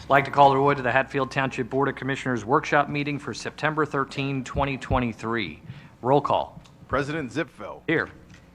I'd like to call to order the Hatfield Township Board of Commissioners Workshop Meeting for September 13, 2023. Roll call. President Zipfel. Here.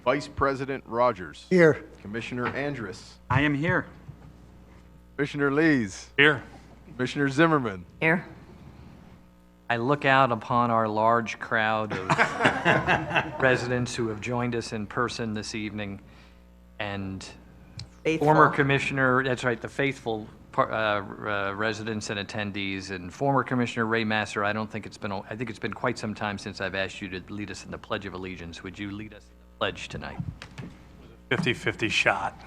Vice President Rogers. Here. Commissioner Andrus. I am here. Commissioner Lees. Here. Commissioner Zimmerman. Here. I look out upon our large crowd of residents who have joined us in person this evening, and Faithful. former Commissioner, that's right, the faithful residents and attendees, and former Commissioner Ray Masser. I think it's been quite some time since I've asked you to lead us in the Pledge of Allegiance. Would you lead us in the pledge tonight? 50-50 shot.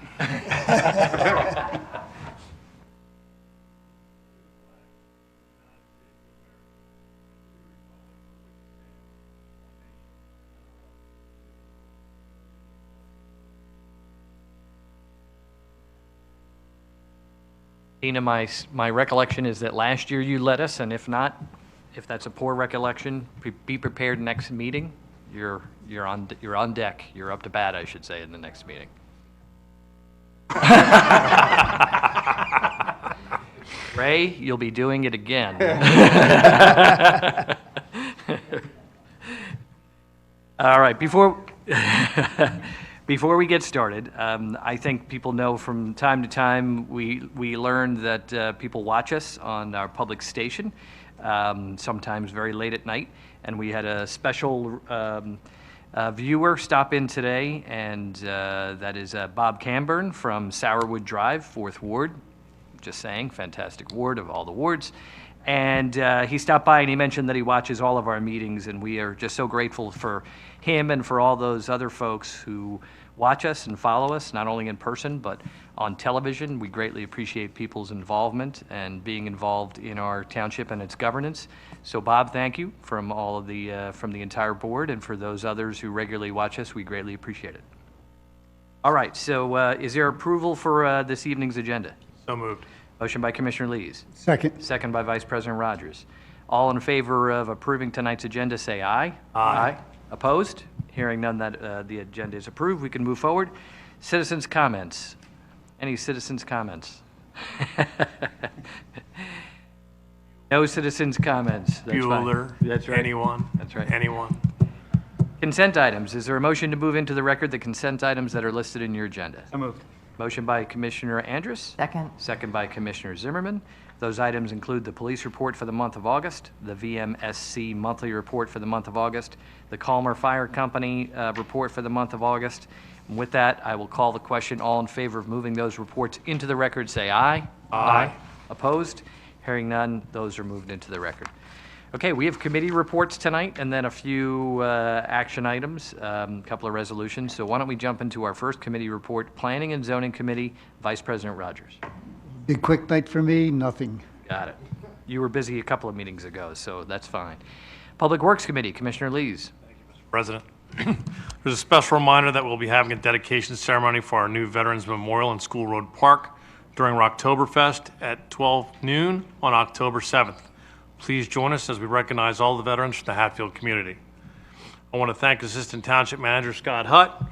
Tina, my recollection is that last year you led us, and if not, if that's a poor recollection, be prepared next meeting. You're on deck. You're up to bat, I should say, in the next meeting. Ray, you'll be doing it again. All right, before we get started, I think people know from time to time we learned that people watch us on our public station, sometimes very late at night, and we had a special viewer stop in today, and that is Bob Camburn from Sourwood Drive, 4th Ward. Just saying, fantastic ward of all the wards. And he stopped by and he mentioned that he watches all of our meetings, and we are just so grateful for him and for all those other folks who watch us and follow us, not only in person, but on television. We greatly appreciate people's involvement and being involved in our township and its governance. So Bob, thank you from all of from the entire board, and for those others who regularly watch us, we greatly appreciate it. All right, so is there approval for this evening's agenda? So moved. Motion by Commissioner Lees. Second. Second by Vice President Rogers. All in favor of approving tonight's agenda, say aye. Aye. Opposed? Hearing none, that the agenda is approved. We can move forward. Citizens' comments. Any citizens' comments? No citizens' comments. That's fine. Bueller. That's right. Anyone. That's right. Anyone. Consent items. Is there a motion to move into the record the consent items that are listed in your agenda? So moved. Motion by Commissioner Andrus. Second. Second by Commissioner Zimmerman. Those items include the police report for the month of August, the VMSC monthly report for the month of August, the Calmer Fire Company report for the month of August. And with that, I will call the question. All in favor of moving those reports into the record, say aye. Aye. Opposed? Hearing none, those are moved into the record. Okay, we have committee reports tonight and then a few action items, a couple of resolutions. So why don't we jump into our first committee report, Planning and Zoning Committee, Vice President Rogers. Big quick night for me, nothing. Got it. You were busy a couple of meetings ago, so that's fine. Public Works Committee, Commissioner Lees. President. There's a special reminder that we'll be having a dedication ceremony for our new Veterans Memorial in School Road Park during Rocktoberfest at 12 noon on October 7th. Please join us as we recognize all the veterans from the Hatfield community. I want to thank Assistant Township Manager Scott Hutt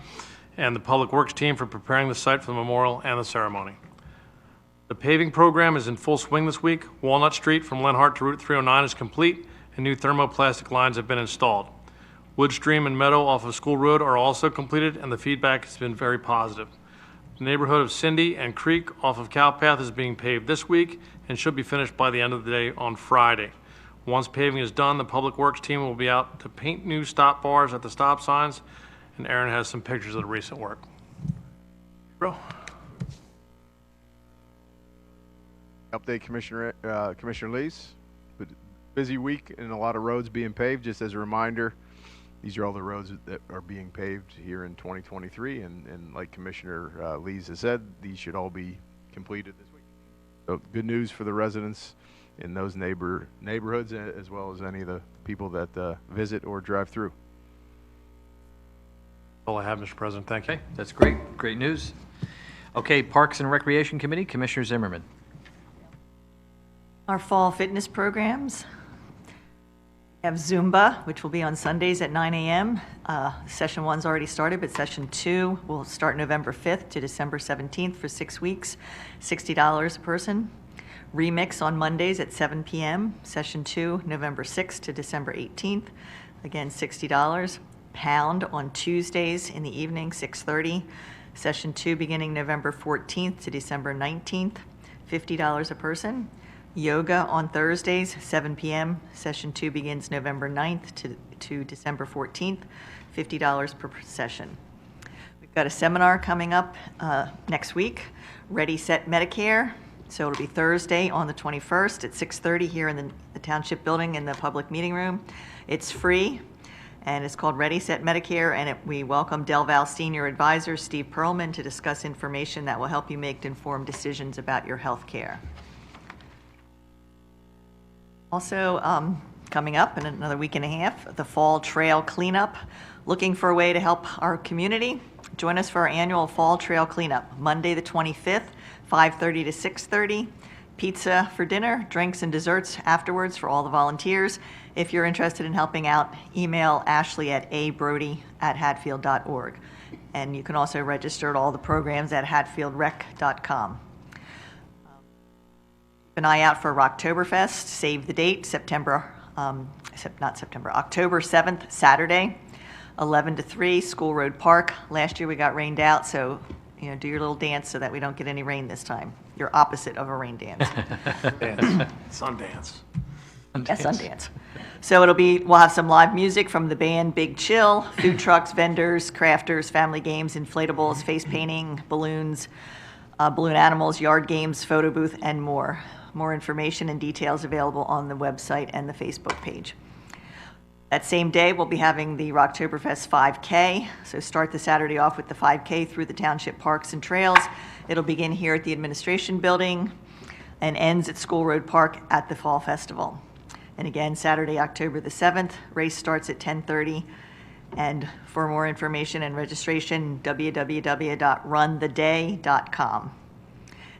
and the Public Works team for preparing the site for the memorial and the ceremony. The paving program is in full swing this week. Walnut Street from Lenhart to Route 309 is complete, and new thermoplastic lines have been installed. Woodstream and Meadow off of School Road are also completed, and the feedback has been very positive. The neighborhood of Cindy and Creek off of Cowpath is being paved this week and should be finished by the end of the day on Friday. Once paving is done, the Public Works team will be out to paint new stop bars at the stop signs, and Aaron has some pictures of the recent work. Bro. Update Commissioner Lees. Busy week and a lot of roads being paved. Just as a reminder, these are all the roads that are being paved here in 2023, and like Commissioner Lees has said, these should all be completed this week. So good news for the residents in those neighborhoods, as well as any of the people that visit or drive through. All I have, Mr. President. Thank you. Okay, that's great. Great news. Okay, Parks and Recreation Committee, Commissioner Zimmerman. Our fall fitness programs. We have Zumba, which will be on Sundays at 9 a.m. Session 1's already started, but Session 2 will start November 5th to December 17th for 6 weeks, $60 a person. Remix on Mondays at 7 p.m. Session 2, November 6th to December 18th. Again, $60. Pound on Tuesdays in the evening, 6:30. Session 2 beginning November 14th to December 19th, $50 a person. Yoga on Thursdays, 7 p.m. Session 2 begins November 9th to December 14th, $50 per session. We've got a seminar coming up next week, Ready, Set, Medicare. So it'll be Thursday on the 21st at 6:30 here in the Township Building in the public meeting room. It's free, and it's called Ready, Set, Medicare, and we welcome Del Val Senior Advisor Steve Perlman to discuss information that will help you make informed decisions about your health care. Also, coming up in another week and a half, the Fall Trail Cleanup. Looking for a way to help our community? Join us for our annual Fall Trail Cleanup, Monday the 25th, 5:30 to 6:30. Pizza for dinner, drinks and desserts afterwards for all the volunteers. If you're interested in helping out, email Ashley at abrody@hatfield.org. And you can also register at all the programs at hatfieldrec.com. Keep an eye out for Rocktoberfest. Save the date, October 7th, Saturday, 11 to 3, School Road Park. Last year we got rained out, so do your little dance so that we don't get any rain this time. You're opposite of a rain dance. Sundance. Yes, Sundance. So we'll have some live music from the band Big Chill, food trucks, vendors, crafters, family games, inflatables, face painting, balloons, balloon animals, yard games, photo booth, and more. More information and details available on the website and the Facebook page. That same day, we'll be having the Rocktoberfest 5K. So start the Saturday off with the 5K through the township parks and trails. It'll begin here at the administration building and ends at School Road Park at the Fall Festival. And again, Saturday, October the 7th, race starts at 10:30. And for more information and registration, www.runtheday.com.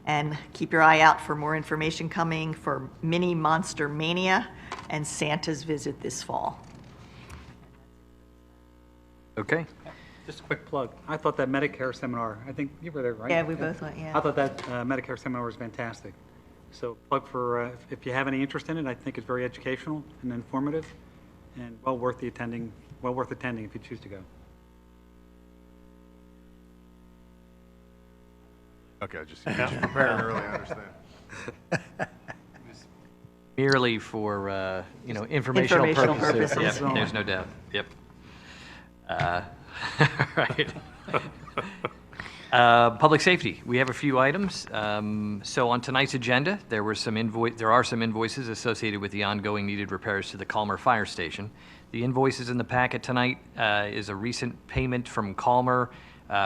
And keep your eye out for more information coming for Mini Monster Mania and Santa's visit this fall. Okay. Just a quick plug. I thought that Medicare seminar, I think you were there, right? Yeah, we both went, yeah. I thought that Medicare seminar was fantastic. So plug for, if you have any interest in it, I think it's very educational and informative and well worth attending if you choose to go. Okay, just preparing early, I understand. Merely for, informational Informational purposes. purposes. Yep, there's no doubt. Yep. Right. Public safety, we have a few items. So on tonight's agenda, there are some invoices associated with the ongoing needed repairs to the Calmer Fire Station. The invoices in the packet tonight is a recent payment from Calmer,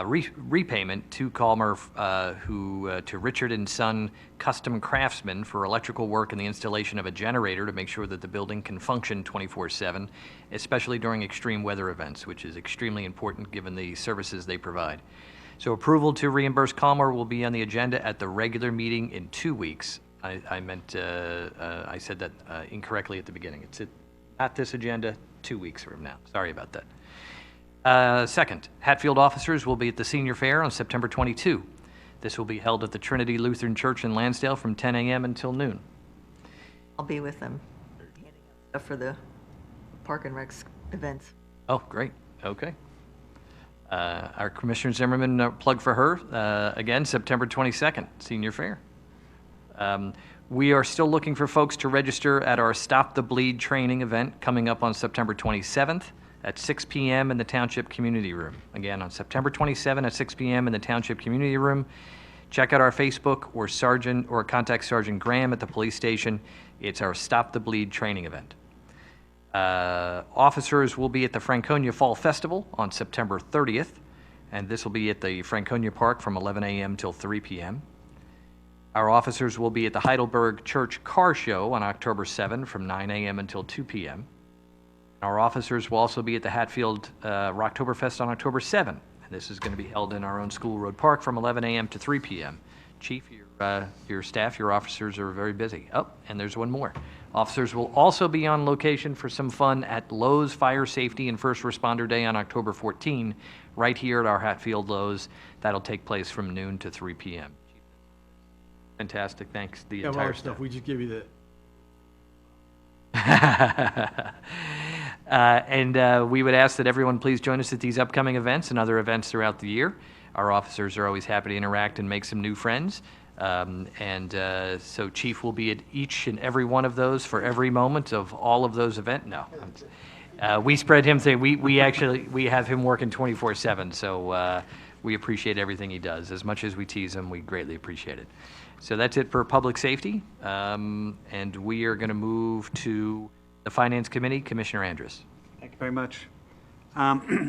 repayment to Calmer to Richard and Son Custom Craftsmen for electrical work and the installation of a generator to make sure that the building can function 24/7, especially during extreme weather events, which is extremely important given the services they provide. So approval to reimburse Calmer will be on the agenda at the regular meeting in 2 weeks. I said that incorrectly at the beginning. It's not this agenda, 2 weeks from now. Sorry about that. Second, Hatfield officers will be at the Senior Fair on September 22. This will be held at the Trinity Lutheran Church in Lansdale from 10 a.m. until noon. I'll be with them, handing out stuff for the Park and Recs events. Oh, great. Okay. Our Commissioner Zimmerman, plug for her, again, September 22nd, Senior Fair. We are still looking for folks to register at our Stop the Bleed training event coming up on September 27th at 6 p.m. in the Township Community Room. Again, on September 27 at 6 p.m. in the Township Community Room. Check out our Facebook or contact Sergeant Graham at the police station. It's our Stop the Bleed training event. Officers will be at the Franconia Fall Festival on September 30th, and this will be at the Franconia Park from 11 a.m. till 3 p.m. Our officers will be at the Heidelberg Church Car Show on October 7 from 9 a.m. until 2 p.m. Our officers will also be at the Hatfield Rocktoberfest on October 7. And this is going to be held in our own School Road Park from 11 a.m. to 3 p.m. Chief, your staff, your officers are very busy. Oh, and there's one more. Officers will also be on location for some fun at Lowe's Fire Safety and First Responder Day on October 14, right here at our Hatfield Lowe's. That'll take place from noon to 3 p.m. Fantastic, thanks, the Yeah, well, entire it's staff. stuff, we just give you the, We would ask that everyone please join us at these upcoming events and other events throughout the year. Our officers are always happy to interact and make some new friends. So Chief will be at each and every one of those for every moment of all of those events. No. We spread him thin. We have him working 24/7, so we appreciate everything he does. As much as we tease him, we greatly appreciate it. So that's it for public safety. And we are going to move to the Finance Committee. Commissioner Andrus. Thank you very much.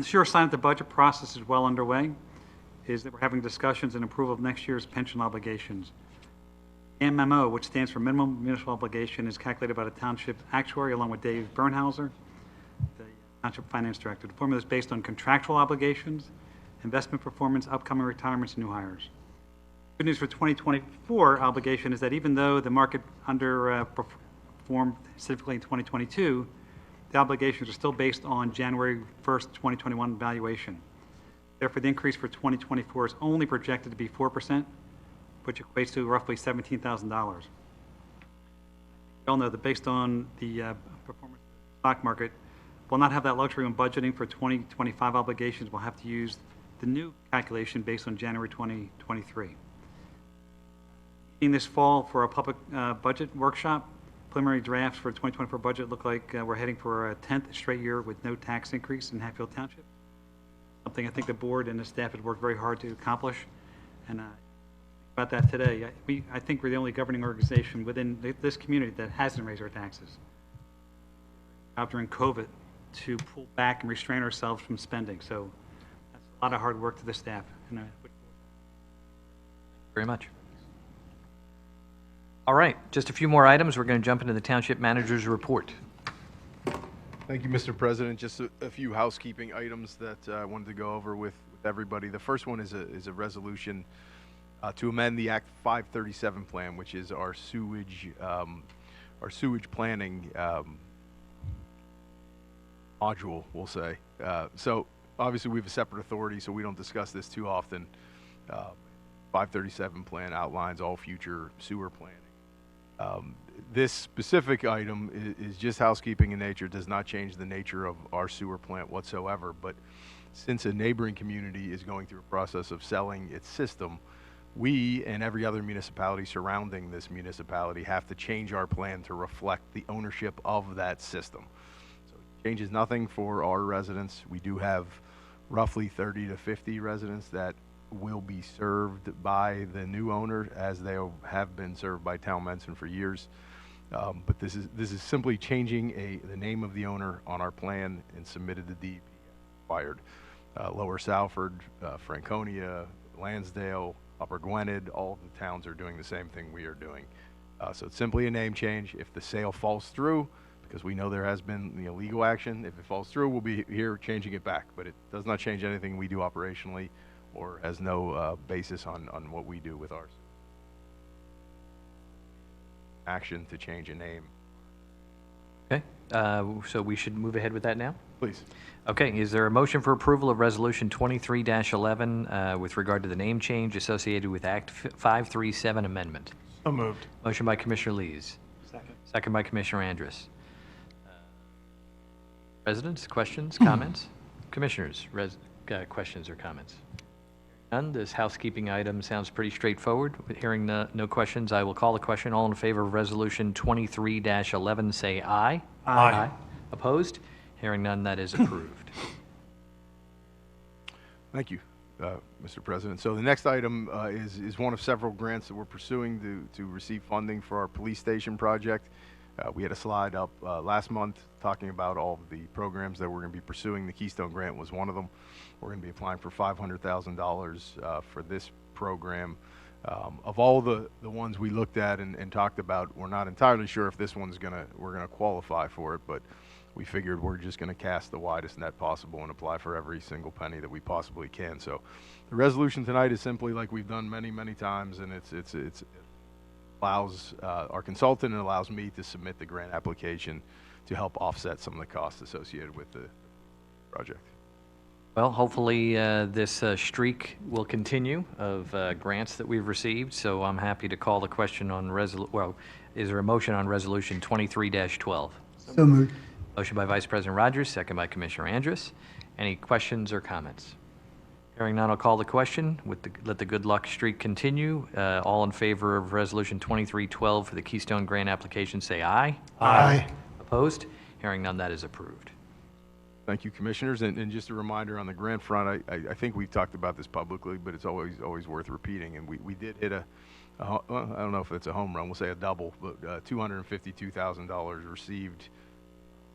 Sure, sign that the budget process is well underway, is that we're having discussions and approval of next year's pension obligations. MMO, which stands for Minimum Municipal Obligation, is calculated by the Township Actuary along with Dave Bernhauser, the Township Finance Director. The formula is based on contractual obligations, investment performance, upcoming retirements, and new hires. Good news for 2024 obligation is that even though the market underperformed significantly in 2022, the obligations are still based on January 1st, 2021 valuation. Therefore, the increase for 2024 is only projected to be 4%, which equates to roughly $17,000. We all know that based on the performance of the stock market, we'll not have that luxury when budgeting for 2025 obligations. We'll have to use the new calculation based on January 2023. In this fall for a public budget workshop, preliminary drafts for 2024 budget look like we're heading for a 10th straight year with no tax increase in Hatfield Township. Something I think the board and the staff had worked very hard to accomplish. And about that today, I think we're the only governing organization within this community that hasn't raised our taxes. During COVID, to pull back and restrain ourselves from spending. So that's a lot of hard work to the staff. And Very much. All right, just a few more items. We're going to jump into the Township Manager's report. Thank you, Mr. President. Just a few housekeeping items that I wanted to go over with everybody. The first one is a resolution to amend the Act 537 plan, which is our sewage planning module, we'll say. So obviously we have a separate authority, so we don't discuss this too often. 537 plan outlines all future sewer planning. This specific item is just housekeeping in nature, does not change the nature of our sewer plant whatsoever, but since a neighboring community is going through a process of selling its system, we and every other municipality surrounding this municipality have to change our plan to reflect the ownership of that system. So it changes nothing for our residents. We do have roughly 30 to 50 residents that will be served by the new owner as they have been served by Town Menson for years. But this is simply changing the name of the owner on our plan and submitted to DEP required. Lower Salford, Franconia, Lansdale, Upper Gwynedd, all the towns are doing the same thing we are doing. So it's simply a name change. If the sale falls through, because we know there has been legal action, if it falls through, we'll be here changing it back. But it does not change anything we do operationally or has no basis on what we do with ours. Action to change a name. Okay, so we should move ahead with that now? Please. Okay, is there a motion for approval of Resolution 23-11 with regard to the name change associated with Act 537 amendment? so moved. Motion by Commissioner Lees. second. Second by Commissioner Andrus. Residents, questions, comments? Commissioners, questions or comments? None. This housekeeping item sounds pretty straightforward. Hearing no questions, I will call the question. All in favor of Resolution 23-11, say aye. Aye. Opposed? Hearing none, that is approved. Thank you, Mr. President. So the next item is one of several grants that we're pursuing to receive funding for our police station project. We had a slide up last month talking about all of the programs that we're going to be pursuing. The Keystone Grant was one of them. We're going to be applying for $500,000 for this program. Of all the ones we looked at and talked about, we're not entirely sure if this one's we're gonna qualify for it, but we figured we're just going to cast the widest net possible and apply for every single penny that we possibly can. So the resolution tonight is simply like we've done many, many times, and it allows our consultant and allows me to submit the grant application to help offset some of the costs associated with the project. Well, hopefully, this streak will continue of grants that we've received, so I'm happy to call the question on is there a motion on Resolution 23-12? So moved. Motion by Vice President Rogers, second by Commissioner Andrus. Any questions or comments? Hearing none, I'll call the question. Let the good luck streak continue. All in favor of Resolution 23-12 for the Keystone Grant application, say aye. Aye. Opposed? Hearing none, that is approved. Thank you, Commissioners. And just a reminder on the grant front, I think we've talked about this publicly, but it's always worth repeating. And we did hit well, I don't know if it's a home run, we'll say a double, but $252,000 received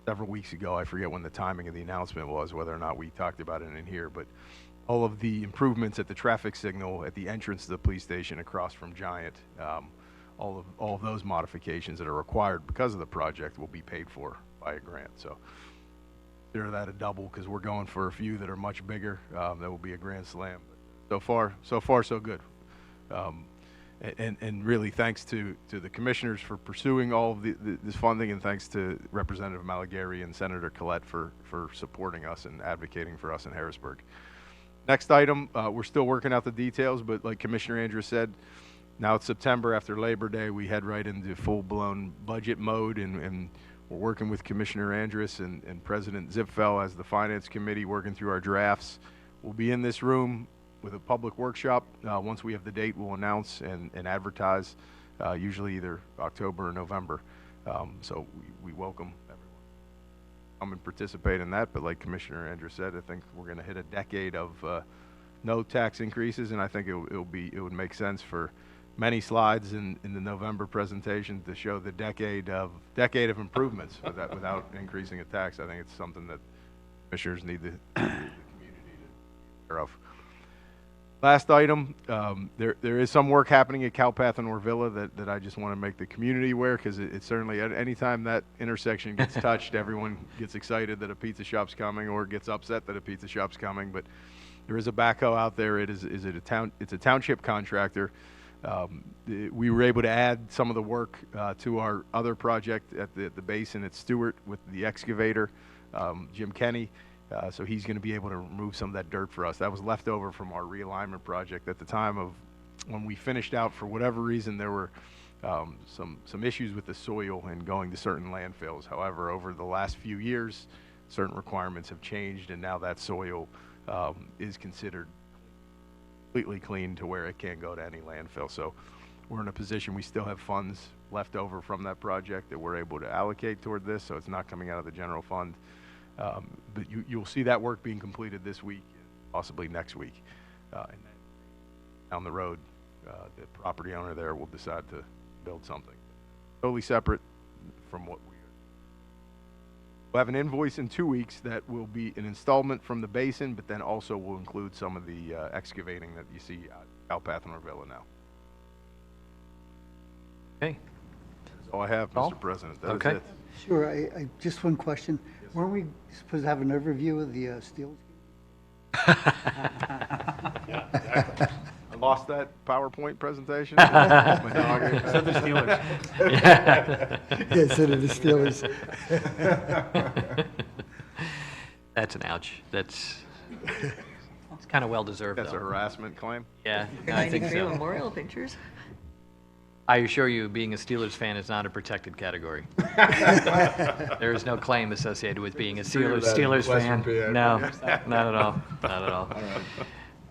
several weeks ago. I forget when the timing of the announcement was, whether or not we talked about it in here, but all of the improvements at the traffic signal at the entrance to the police station across from Giant, all of those modifications that are required because of the project will be paid for by a grant. So consider that a double, because we're going for a few that are much bigger. That will be a grand slam. So far, so good. And really thanks to the commissioners for pursuing all of this funding, and thanks to Representative Malagary and Senator Collette for supporting us and advocating for us in Harrisburg. Next item, we're still working out the details, but like Commissioner Andrews said, now it's September. After Labor Day, we head right into full-blown budget mode, and we're working with Commissioner Andrus and President Zipfel as the Finance Committee, working through our drafts. We'll be in this room with a public workshop. Once we have the date, we'll announce and advertise, usually either October or November. So we welcome everyone to come and participate in that. But like Commissioner Andrus said, I think we're going to hit a decade of no tax increases, and I think it would make sense for many slides in the November presentation to show the decade of improvements without increasing a tax. I think it's something that commissioners need the community to be aware of. Last item, there is some work happening at Cowpath and Orvilla that I just want to make the community aware, because it's certainly, anytime that intersection gets touched, everyone gets excited that a pizza shop's coming, or gets upset that a pizza shop's coming. But there is a backhoe out there. It's a township contractor. We were able to add some of the work to our other project at the basin at Stewart with the excavator, Jim Kenny. So he's going to be able to remove some of that dirt for us. That was left over from our realignment project at the time of when we finished out. For whatever reason, there were some issues with the soil and going to certain landfills. However, over the last few years, certain requirements have changed, and now that soil is considered completely clean to where it can't go to any landfill. So we're in a position, we still have funds left over from that project that we're able to allocate toward this, so it's not coming out of the general fund. But you'll see that work being completed this week, possibly next week. And then down the road, the property owner there will decide to build something totally separate from what we are. We'll have an invoice in 2 weeks that will be an installment from the basin, but then also will include some of the excavating that you see at Cowpath and Orvilla now. Okay. That's all I have, All? Mr. President. That is Okay. it. Sure, I just one question. Weren't we supposed to have an overview of the Steelers? I lost that PowerPoint presentation. My dog- So the Steelers. Yeah, so did the Steelers. That's an ouch. It's kind of well-deserved, That's a though. harassment claim. Yeah, no, I think 93 so. memorial pictures. I assure you, being a Steelers fan is not a protected category. There is no claim associated with being a Steelers fan. No, not at all, not at all.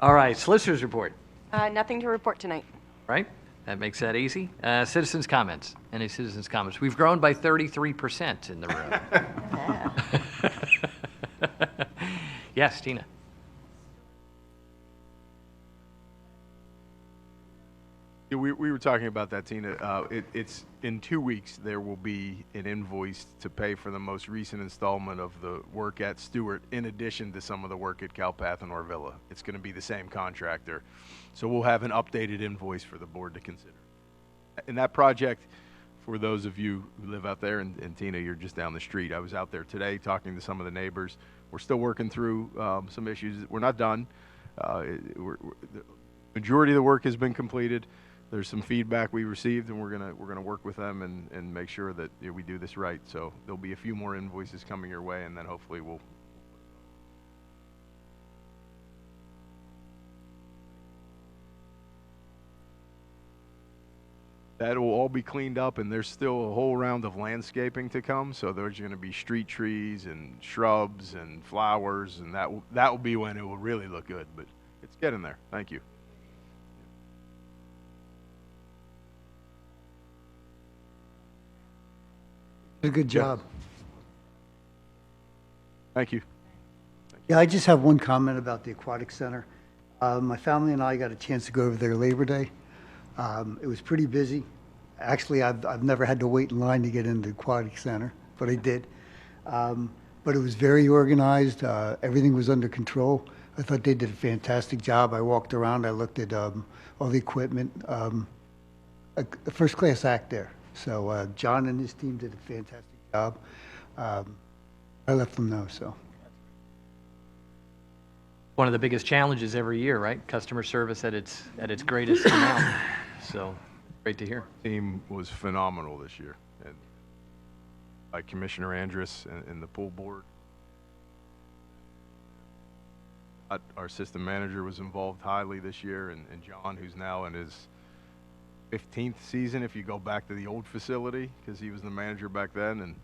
All right, solicitors report, Nothing to report tonight. right? That makes that easy. Citizens' comments. Any citizens' comments? We've grown by 33% in the room. Yeah. Yes, Tina. Yeah, we were talking about that, Tina. It's in 2 weeks, there will be an invoice to pay for the most recent installment of the work at Stewart, in addition to some of the work at Cowpath and Orvilla. It's going to be the same contractor. So we'll have an updated invoice for the board to consider. And that project, for those of you who live out there, and Tina, you're just down the street, I was out there today talking to some of the neighbors. We're still working through some issues. We're not done. The majority of the work has been completed. There's some feedback we received, and we're gonna work with them and make sure that we do this right. So there'll be a few more invoices coming your way, and then hopefully we'll. That will all be cleaned up, and there's still a whole round of landscaping to come. So there's going to be street trees and shrubs and flowers, and that will be when it will really look good. But it's getting there. Thank you. Did a good job. Thank you. Yeah, I just have one comment about the aquatic center. My family and I got a chance to go over there Labor Day. It was pretty busy. Actually, I've never had to wait in line to get into the aquatic center, but I did. But it was very organized. Everything was under control. I thought they did a fantastic job. I walked around. I looked at all the equipment. A first-class act there. So John and his team did a fantastic job. I let them know, so. One of the biggest challenges every year, right? Customer service at its greatest amount. So, great to hear. Team was phenomenal this year, and by Commissioner Andrus and the pool board. Our system manager was involved highly this year, and John, who's now in his 15th season, if you go back to the old facility, because he was the manager back then, and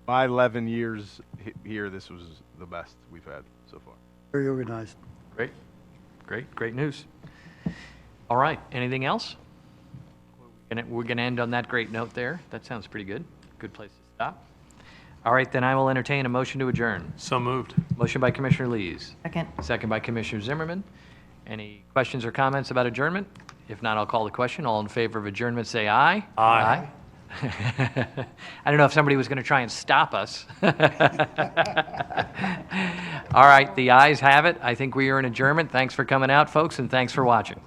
my 11 years here, this was the best we've had so far. Very organized. Great news. All right, anything else? We're gonna end on that great note there. That sounds pretty good. Good place to stop. All right, then I will entertain a motion to adjourn. So moved. Motion by Commissioner Lees. Second. Second by Commissioner Zimmerman. Any questions or comments about adjournment? If not, I'll call the question. All in favor of adjournment, say aye. Aye. I don't know if somebody was going to try and stop us. All right, the ayes have it. I think we are in adjournment. Thanks for coming out, folks, and thanks for watching.